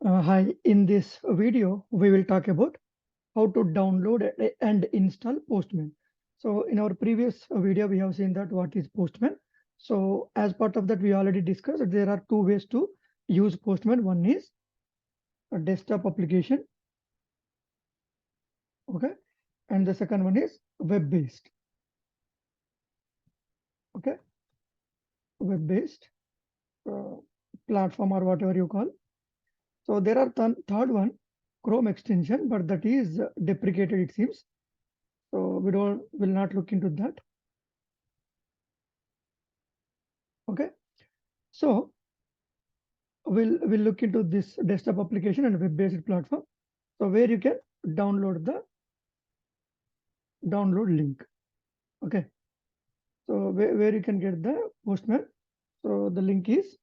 Hi, in this video, we will talk about how to download and install Postman. So in our previous video, we have seen that what is Postman. So as part of that, we already discussed there are two ways to use Postman. One is a desktop application, okay, and the second one is web-based, okay, web-based uh, platform or whatever you call. So there are third one, Chrome extension, but that is deprecated, it seems. So we will not look into that. Okay, so we'll look into this desktop application and web-based platform. So where you can download the download link. Okay, so where you can get the Postman. So the link is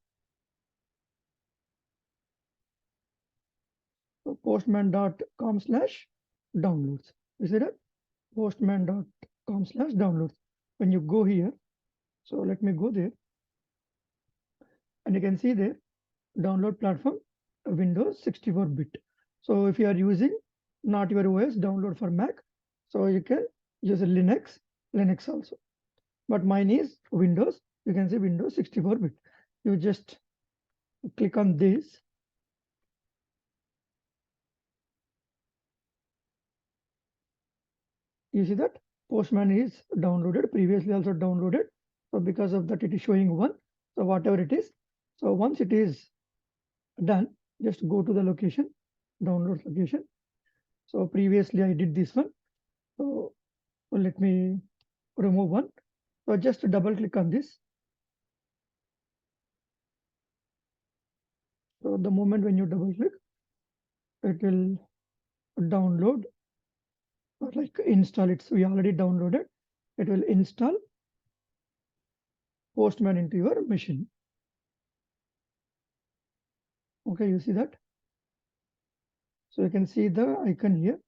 postman.com/downloads. You see that? Postman.com/downloads. When you go here, so let me go there, and you can see there download platform Windows 64-bit. So if you are using not your OS, download for Mac, so you can use Linux also. But mine is Windows. You can see Windows 64-bit. You just click on this. You see that Postman is downloaded, previously also downloaded. So because of that, it is showing one. So whatever it is. So once it is done, just go to the location, download location. So previously I did this one. So let me remove one. So just double click on this. So the moment when you double click, it will download or like install it. So we already downloaded. It will install Postman into your machine. Okay, you see that? So you can see the icon here.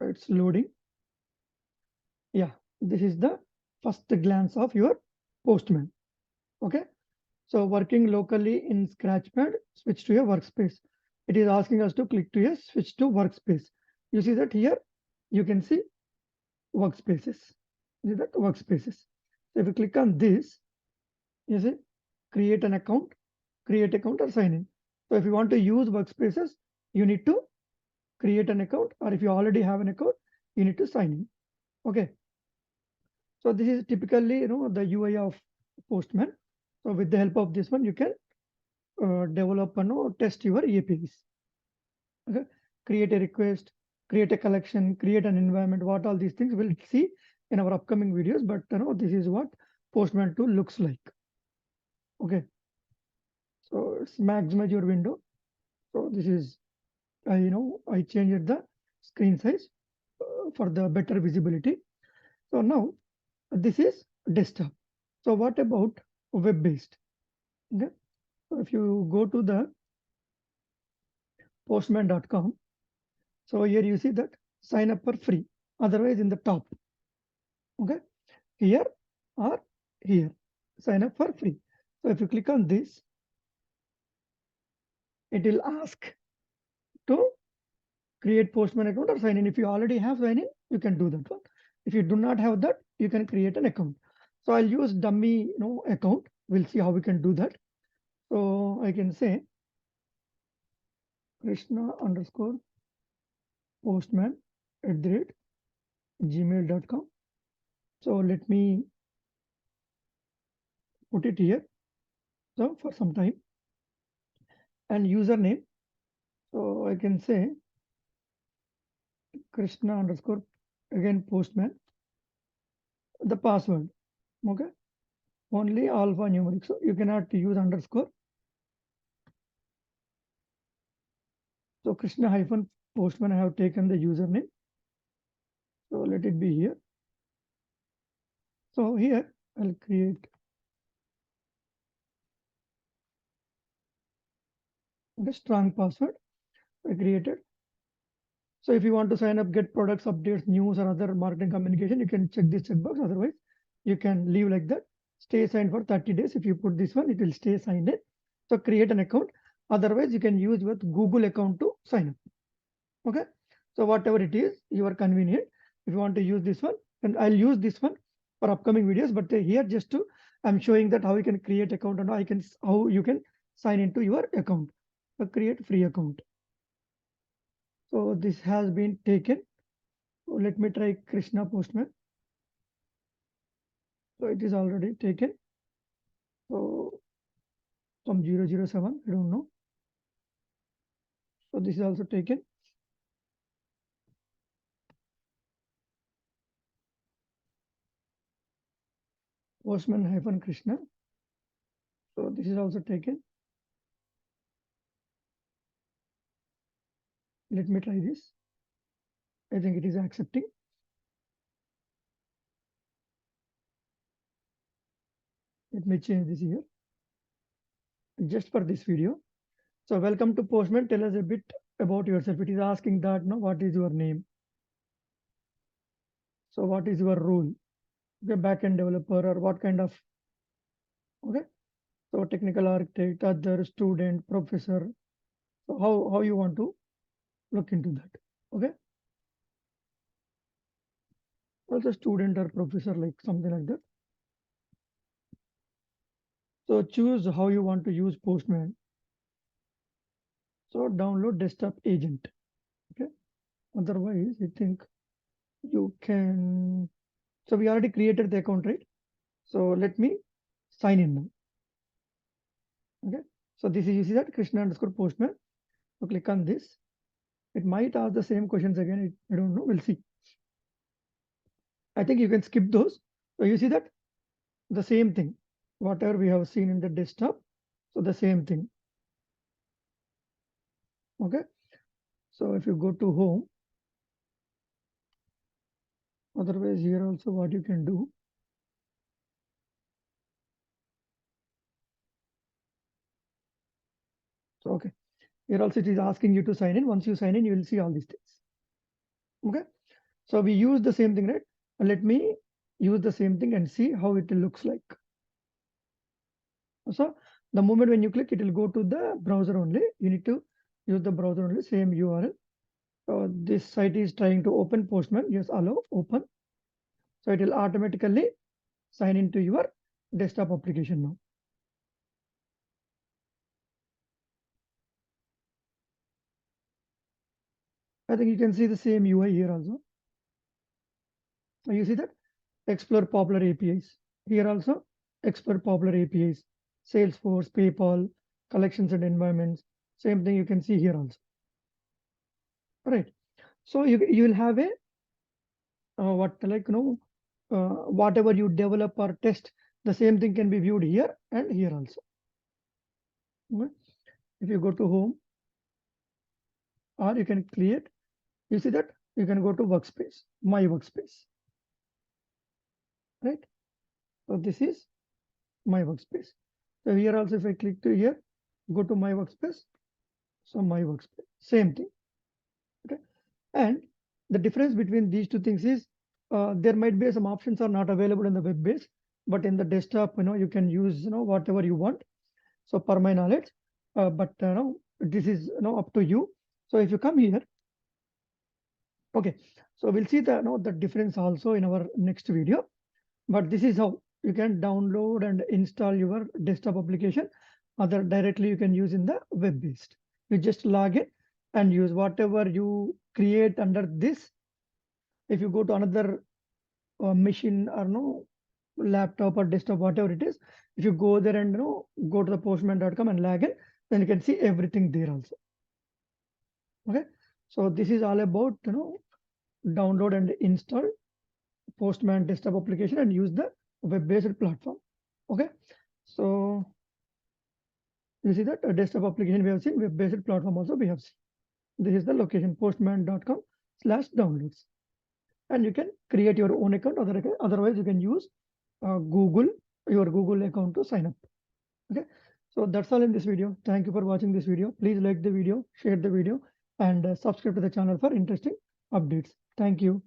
It's loading. Yeah, this is the first glance of your Postman. Okay, so working locally in Scratchpad, switch to your workspace. It is asking us to click to a switch to workspace. You see that here, you can see workspaces. See that workspaces. So if you click on this, you see create an account, create account or sign in. So if you want to use workspaces, you need to create an account, or if you already have an account, you need to sign in. Okay. So this is typically, the UI of Postman. So with the help of this one, you can develop and test your APIs. Okay. Create a request, create a collection, create an environment. What all these things we'll see in our upcoming videos. But this is what Postman 2 looks like. Okay. So it's maximize your window. So this is, I changed the screen size for the better visibility. So now this is desktop. So what about web-based? Okay. So if you go to the postman.com, so here you see that sign up for free. Otherwise in the top, okay, here or here, sign up for free. So if you click on this, it will ask to create Postman account or sign in. If you already have sign in, you can do that one. If you do not have that, you can create an account. So I'll use dummy, account. We'll see how we can do that. So I can say Krishna_postman@gmail.com. So let me put it here. So for some time, and username. So I can say Krishna_ postman. The password. Okay. Only alphanumeric. So you cannot use underscore. So Krishna-postman, I have taken the username. So let it be here. So here I'll create the strong password I created. So if you want to sign up, get products, updates, news, or other marketing communication, you can check this checkbox. Otherwise, you can leave like that. Stay signed for 30 days. If you put this one, it will stay signed in. So create an account. Otherwise, you can use with Google account to sign up. Okay. So whatever it is, you are convenient. If you want to use this one, and I'll use this one for upcoming videos. But here just to I'm showing that how you can create account and how you can sign into your account. So create free account. So this has been taken. So let me try Krishna Postman. So it is already taken. So from 007, I don't know. So this is also taken. Postman Krishna. So this is also taken. Let me try this. I think it is accepting. Let me change this here. Just for this video. So welcome to Postman. Tell us a bit about yourself. It is asking that, no, what is your name? So what is your role? Okay, backend developer or what kind of, okay? So technical architect, other student, professor. So how you want to look into that? Okay. Also student or professor, like something like that. So choose how you want to use Postman. So download desktop agent. Okay. Otherwise, I think you can. So we already created the account, right? So let me sign in now. Okay. So this is, you see that Krishna underscore Postman. So click on this. It might ask the same questions again. I don't know. We'll see. I think you can skip those. So you see that the same thing, whatever we have seen in the desktop. So the same thing. Okay. So if you go to home, otherwise here also what you can do. So, okay. Here also it is asking you to sign in. Once you sign in, you will see all these things. Okay. So we use the same thing, right? Let me use the same thing and see how it looks like. So the moment when you click, it will go to the browser only. You need to use the browser only, same URL. So this site is trying to open Postman. Yes, allow, open. So it will automatically sign into your desktop application now. I think you can see the same UI here also. You see that? Explore popular APIs. Here also, explore popular APIs. Salesforce, PayPal, collections and environments. Same thing you can see here also. Right. So you will have a whatever you develop or test, the same thing can be viewed here and here also. Okay. If you go to home, or you can create, you see that you can go to workspace, my workspace. Right. So this is my workspace. So here also, if I click to here, go to my workspace. So my workspace, same thing. Okay. And the difference between these two things is there might be some options are not available in the web base, but in the desktop, you can use, whatever you want. So per my knowledge, but this is, up to you. So if you come here, okay, so we'll see the difference also in our next video. But this is how you can download and install your desktop application. Other directly you can use in the web based. You just log in and use whatever you create under this. If you go to another machine or no laptop or desktop, whatever it is, if you go there and go to the postman.com and log in, then you can see everything there also. Okay, so this is all about download and install Postman desktop application and use the web-based platform. Okay, so you see that a desktop application we have seen, web-based platform also we have seen. This is the location postman.com/downloads, and you can create your own account. Otherwise, you can use your Google account to sign up. Okay, so that's all in this video. Thank you for watching this video. Please like the video, share the video, and subscribe to the channel for interesting updates. Thank you.